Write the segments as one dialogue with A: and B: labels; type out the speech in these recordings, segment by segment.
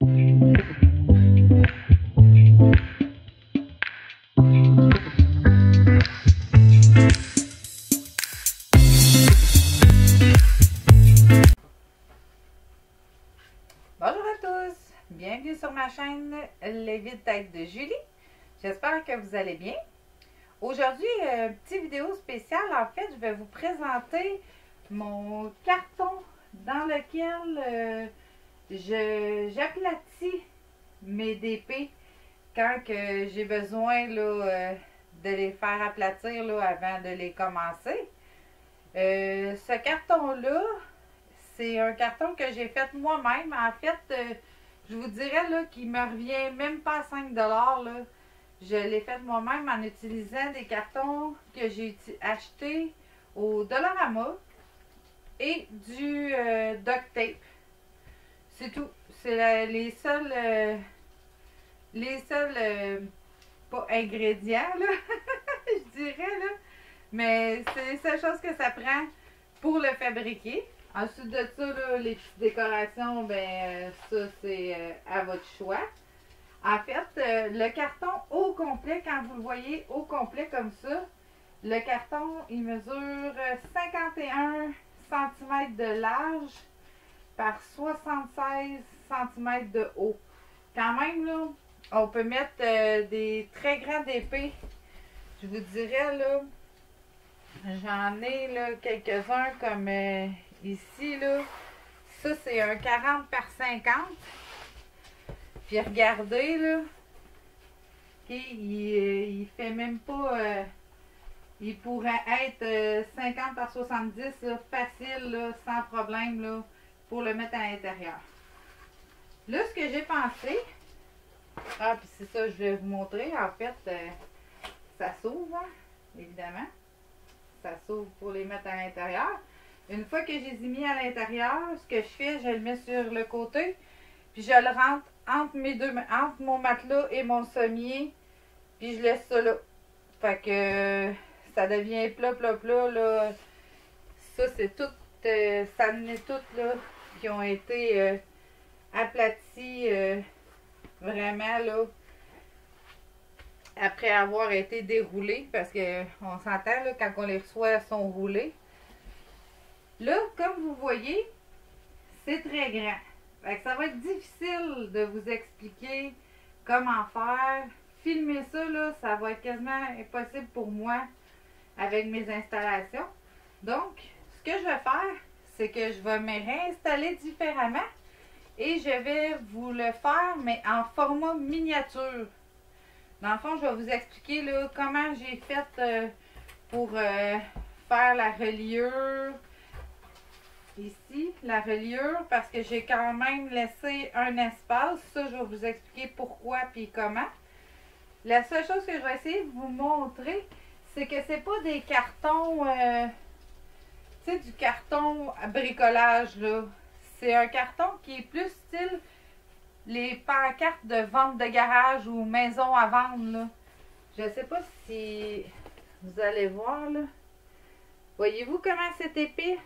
A: Bonjour à tous, bienvenue sur ma chaîne Les Vides Têtes de Julie. J'espère que vous allez bien. Aujourd'hui, petite vidéo spéciale. En fait, je vais vous présenter mon carton dans lequel j'aplatis mes DP quand j'ai besoin là, de les faire aplatir là, avant de les commencer. Ce carton-là, c'est un carton que j'ai fait moi-même. En fait, je vous dirais là, qu'il me revient même pas à 5 $. Là. Je l'ai fait moi-même en utilisant des cartons que j'ai achetés au Dollarama et du duct tape. C'est tout. C'est les seuls pas ingrédients, là, je dirais, là. Mais c'est les seules choses que ça prend pour le fabriquer. Ensuite de ça, là, les petites décorations, ben ça c'est à votre choix. En fait, le carton au complet, quand vous le voyez au complet comme ça, le carton, il mesure 51 cm de large par 76 cm de haut. Quand même, là, on peut mettre des très grands épées. Je vous dirais, là, j'en ai là quelques-uns comme ici, là. Ça, c'est un 40 par 50. Puis regardez, là, il fait même pas, il pourrait être 50 par 70, là, facile, là, sans problème, là, pour le mettre à l'intérieur. Là, ce que j'ai pensé, puis c'est ça, je vais vous montrer, en fait, ça s'ouvre, hein, évidemment. Ça s'ouvre pour les mettre à l'intérieur. Une fois que je les ai mis à l'intérieur, ce que je fais, je le mets sur le côté, puis je le rentre entre mon matelas et mon sommier, puis je laisse ça là. Fait que ça devient plat, là. Ça, c'est tout, ça en est toutes, là, qui ont été aplaties, vraiment, là, après avoir été déroulés, parce que on s'entend, là, quand on les reçoit, elles sont roulées. Là, comme vous voyez, c'est très grand. Fait que ça va être difficile de vous expliquer comment faire. Filmer ça, là, ça va être quasiment impossible pour moi avec mes installations. Donc, ce que je vais faire, c'est que je vais me réinstaller différemment et je vais vous le faire, mais en format miniature. Dans le fond, je vais vous expliquer là, comment j'ai fait pour faire la reliure. Ici, la reliure, parce que j'ai quand même laissé un espace. Ça, je vais vous expliquer pourquoi et comment. La seule chose que je vais essayer de vous montrer, c'est que c'est pas des cartons, tu sais, du carton à bricolage, là. C'est un carton qui est plus style les pancartes de vente de garage ou maison à vendre, là. Je sais pas si vous allez voir, là. Voyez-vous comment c'est épais?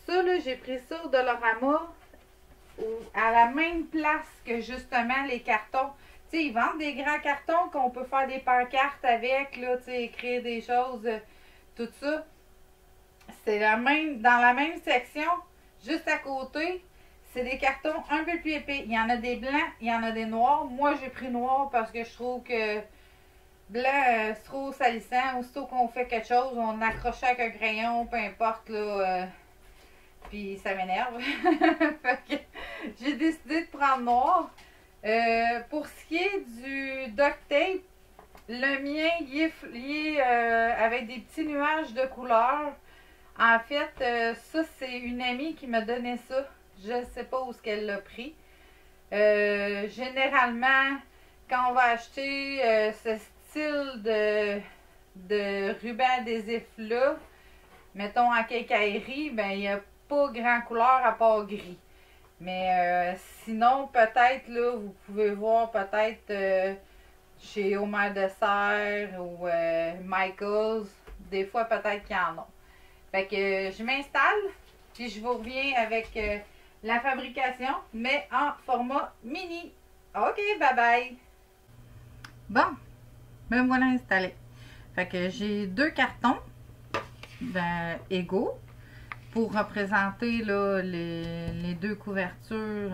A: Ça, là, j'ai pris ça au Dollarama à la même place que justement les cartons. Tu sais, ils vendent des grands cartons qu'on peut faire des pancartes avec, là, tu sais, écrire des choses, tout ça. C'est dans la même section, juste à côté, c'est des cartons un peu plus épais. Il y en a des blancs, il y en a des noirs. Moi, j'ai pris noir parce que je trouve que blanc, c'est trop salissant. Aussitôt qu'on fait quelque chose, on accroche avec un crayon, peu importe, là... puis ça m'énerve. J'ai décidé de prendre noir. Pour ce qui est du duct tape, le mien, il est avec des petits nuages de couleurs. En fait, ça, c'est une amie qui m'a donné ça. Je ne sais pas où est-ce qu'elle l'a pris. Généralement, quand on va acheter ce style de ruban adhésif-là, mettons en quincaillerie, ben il y a pas grand couleur à part gris. Mais sinon, peut-être, là, vous pouvez voir peut-être chez Homer de Serre ou Michaels, des fois peut-être qu'il y en a. Fait que je m'installe, puis je vous reviens avec la fabrication, mais en format mini. OK, bye bye! Bon, me voilà installé. Fait que j'ai 2 cartons égaux pour représenter là, les 2 couvertures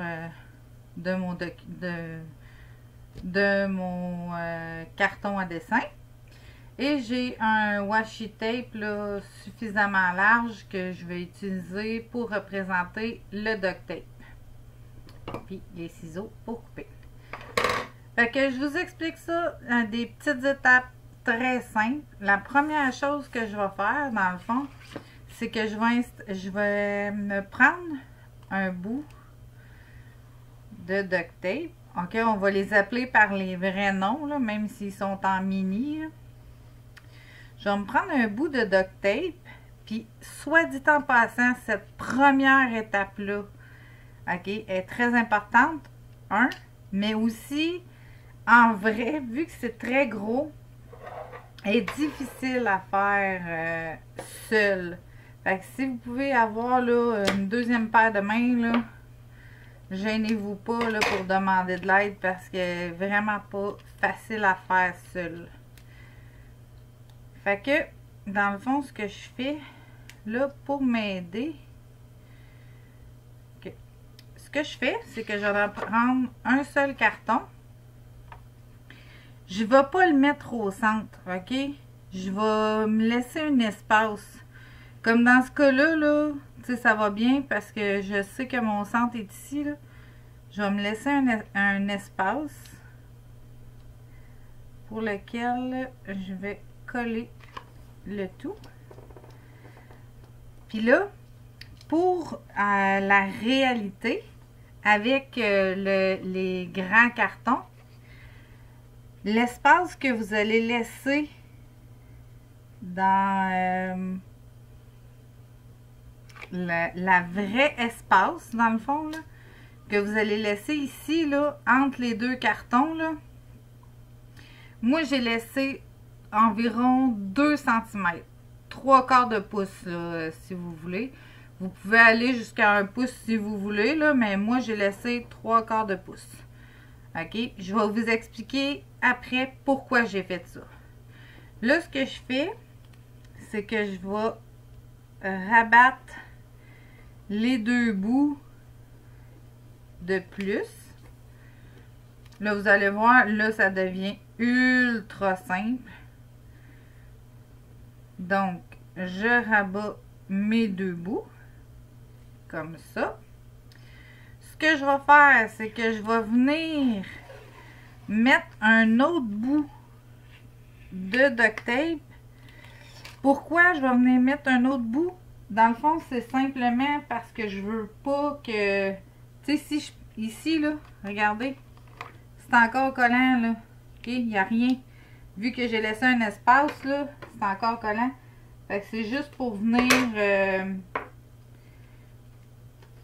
A: de mon carton à dessin. Et j'ai un washi tape là, suffisamment large que je vais utiliser pour représenter le duct tape. Puis les ciseaux pour couper. Fait que je vous explique ça dans des petites étapes très simples. La première chose que je vais faire, dans le fond, c'est que je vais me prendre un bout de duct tape. OK, on va les appeler par les vrais noms, là, même s'ils sont en mini. Là. Je vais me prendre un bout de duct tape, puis soit dit en passant, cette première étape-là, OK, est très importante, mais aussi, en vrai, vu que c'est très gros, est difficile à faire seul. Fait que si vous pouvez avoir là, une deuxième paire de mains, là, gênez-vous pas là, pour demander de l'aide parce que vraiment pas facile à faire seul. Fait que, dans le fond, ce que je fais, là, pour m'aider, ce que je fais, c'est que je vais prendre un seul carton. Je ne vais pas le mettre au centre, OK? Je vais me laisser un espace. Comme dans ce cas-là, là, tu sais, ça va bien parce que je sais que mon centre est ici, là. Je vais me laisser un espace pour lequel je vais coller le tout. Puis là, pour la réalité, avec les grands cartons, l'espace que vous allez laisser dans la vraie espace, dans le fond, là, que vous allez laisser ici, là, entre les 2 cartons, là, moi, j'ai laissé environ 2 cm, 3/4 de pouce, là, si vous voulez. Vous pouvez aller jusqu'à 1 pouce si vous voulez, là, mais moi, j'ai laissé 3/4 de pouce. OK? Je vais vous expliquer après pourquoi j'ai fait ça. Là, ce que je fais, c'est que je vais rabattre les 2 bouts de plus. Là, vous allez voir, là, ça devient ultra simple. Donc, je rabats mes 2 bouts, comme ça. Ce que je vais faire, c'est que je vais venir mettre un autre bout de duct tape. Pourquoi je vais venir mettre un autre bout? Dans le fond, c'est simplement parce que je veux pas que... Tu sais, ici, là, regardez, c'est encore collant, là. OK, il n'y a rien. Vu que j'ai laissé un espace, là, c'est encore collant. Fait que c'est juste pour venir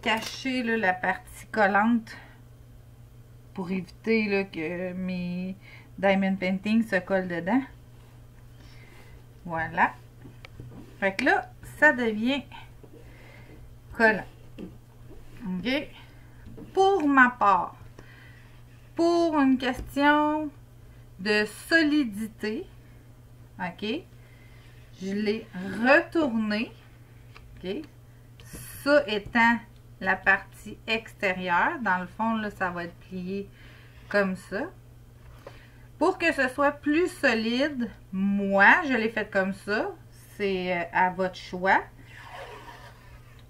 A: cacher, là, la partie collante pour éviter, là, que mes diamond painting se collent dedans. Voilà. Fait que là, ça devient collant. OK? Pour ma part, pour une question de solidité, OK, je l'ai retourné, OK, ça étant la partie extérieure. Dans le fond, là, ça va être plié comme ça. Pour que ce soit plus solide, moi, je l'ai fait comme ça. C'est à votre choix.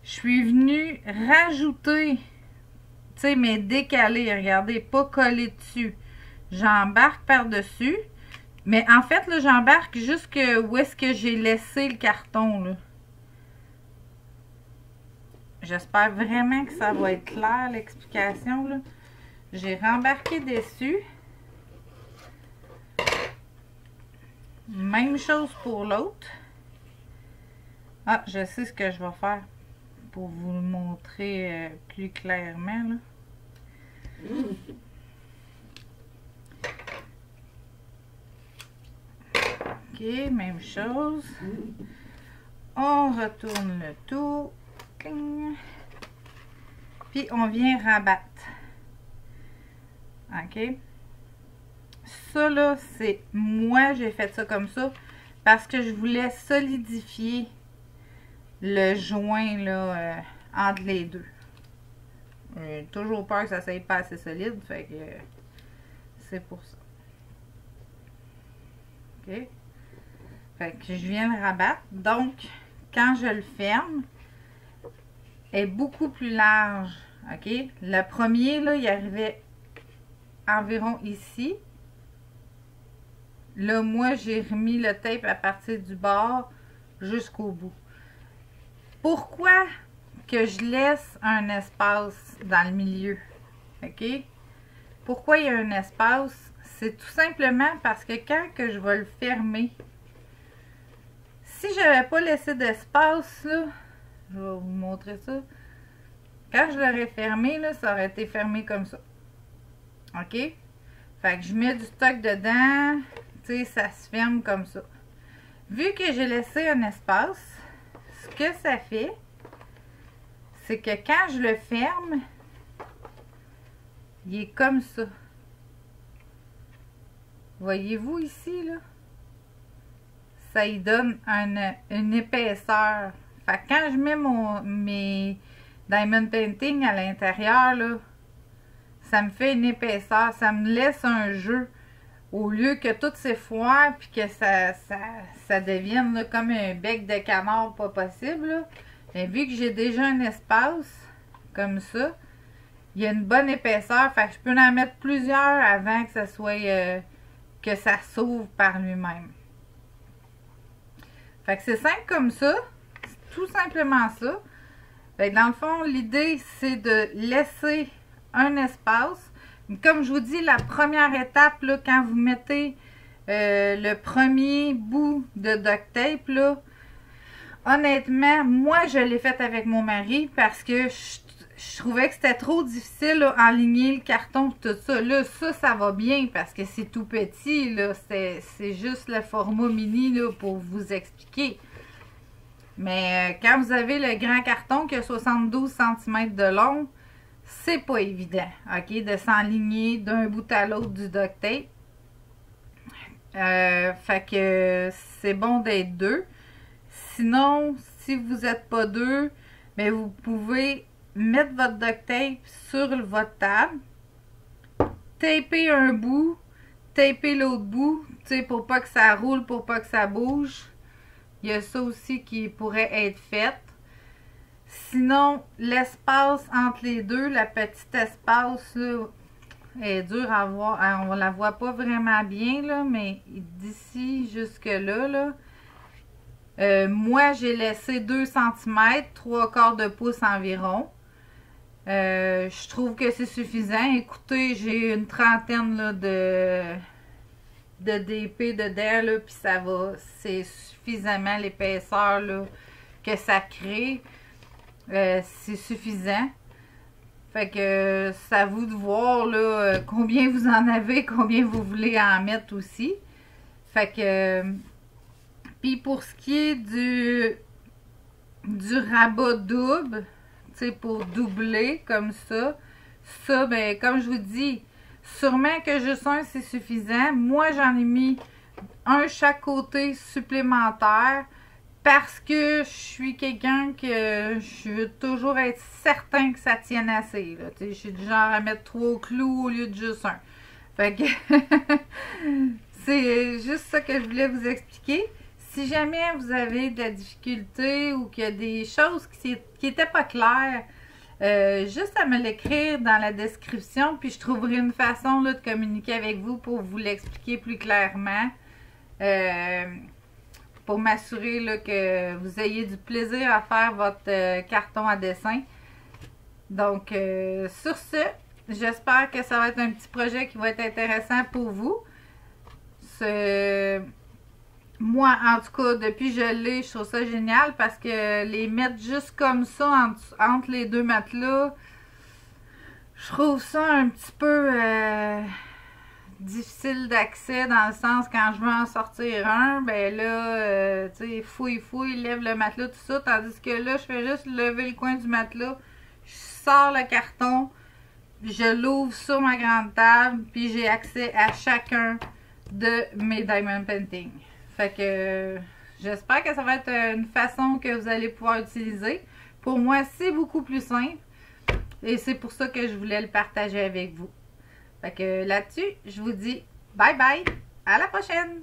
A: Je suis venue rajouter, tu sais, mais décaler, regardez, pas coller dessus. J'embarque par-dessus. Mais en fait, là, j'embarque jusque où est-ce que j'ai laissé le carton, là. J'espère vraiment que ça va être clair, l'explication, là. J'ai rembarqué dessus. Même chose pour l'autre. Ah, je sais ce que je vais faire pour vous le montrer plus clairement, là. OK, même chose. On retourne le tout. puis on vient rabattre. OK? Ça, là, c'est... Moi, j'ai fait ça comme ça parce que je voulais solidifier le joint, là, entre les deux. J'ai toujours peur que ça soit pas assez solide, fait que c'est pour ça. OK? Fait que je viens de rabattre. Donc, quand je le ferme, il est beaucoup plus large. OK? Le premier, là, il arrivait environ ici. Là, moi, j'ai remis le tape à partir du bord jusqu'au bout. Pourquoi que je laisse un espace dans le milieu? OK? Pourquoi il y a un espace? C'est tout simplement parce que quand que je vais le fermer, si je n'avais pas laissé d'espace, là, je vais vous montrer ça. Quand je l'aurais fermé, là, ça aurait été fermé comme ça. OK? Fait que je mets du stock dedans, tu sais, ça se ferme comme ça. Vu que j'ai laissé un espace, ce que ça fait, c'est que quand je le ferme, il est comme ça. Voyez-vous ici, là? Ça y donne une épaisseur. Fait que quand je mets mes Diamond Painting à l'intérieur, là, ça me fait une épaisseur. Ça me laisse un jeu. Au lieu que tout s'effoire puis que ça devienne là, comme un bec de canard pas possible, là. Mais vu que j'ai déjà un espace comme ça, il y a une bonne épaisseur. Fait que je peux en mettre plusieurs avant que ça soit que ça s'ouvre par lui-même. Fait que c'est simple comme ça. C'est tout simplement ça. Fait que dans le fond, l'idée, c'est de laisser un espace. Comme je vous dis, la première étape, là, quand vous mettez le premier bout de duct tape, là, honnêtement, moi, je l'ai fait avec mon mari parce que je trouvais que c'était trop difficile, là, aligner le carton et tout ça. Là, ça va bien parce que c'est tout petit, là. C'est juste le format mini, là, pour vous expliquer. Mais quand vous avez le grand carton qui a 72 cm de long, c'est pas évident, OK, de s'enligner d'un bout à l'autre du duct tape. Fait que c'est bon d'être deux. Sinon, si vous n'êtes pas deux, mais vous pouvez mettre votre duct tape sur votre table, taper un bout, taper l'autre bout, tu sais, pour pas que ça roule, pour pas que ça bouge. Il y a ça aussi qui pourrait être fait. Sinon, l'espace entre les deux, la petite espace, là, est dur à voir. On la voit pas vraiment bien, là, mais d'ici jusque-là, là, moi, j'ai laissé 2 cm, 3/4 de pouce environ. Je trouve que c'est suffisant. Écoutez, j'ai une trentaine là, de DP dedans, là, puis ça va. C'est suffisamment l'épaisseur là, que ça crée. C'est suffisant. Fait que c'est à vous de voir là, combien vous en avez, combien vous voulez en mettre aussi. Fait que puis pour ce qui est du rabat double, tu sais, pour doubler comme ça, ben comme je vous dis, sûrement que juste un c'est suffisant. Moi j'en ai mis un chaque côté supplémentaire. Parce que je suis quelqu'un que je veux toujours être certain que ça tienne assez. Là. Je suis du genre à mettre 3 clous au lieu de juste un. Fait que c'est juste ça que je voulais vous expliquer. Si jamais vous avez de la difficulté ou qu'il y a des choses qui n'étaient pas claires, juste à me l'écrire dans la description, puis je trouverai une façon là, de communiquer avec vous pour vous l'expliquer plus clairement. Pour m'assurer là, que vous ayez du plaisir à faire votre carton à dessin. Donc, sur ce, j'espère que ça va être un petit projet qui va être intéressant pour vous. Moi, en tout cas, depuis que je l'ai, je trouve ça génial parce que les mettre juste comme ça entre les deux matelas, je trouve ça un petit peu difficile d'accès dans le sens quand je veux en sortir un, ben là, tu sais, fouille, lève le matelas, tout ça, tandis que là, je fais juste lever le coin du matelas, je sors le carton, je l'ouvre sur ma grande table, puis j'ai accès à chacun de mes diamond painting. Fait que j'espère que ça va être une façon que vous allez pouvoir utiliser. Pour moi, c'est beaucoup plus simple et c'est pour ça que je voulais le partager avec vous. Fait que là-dessus, je vous dis bye bye, à la prochaine!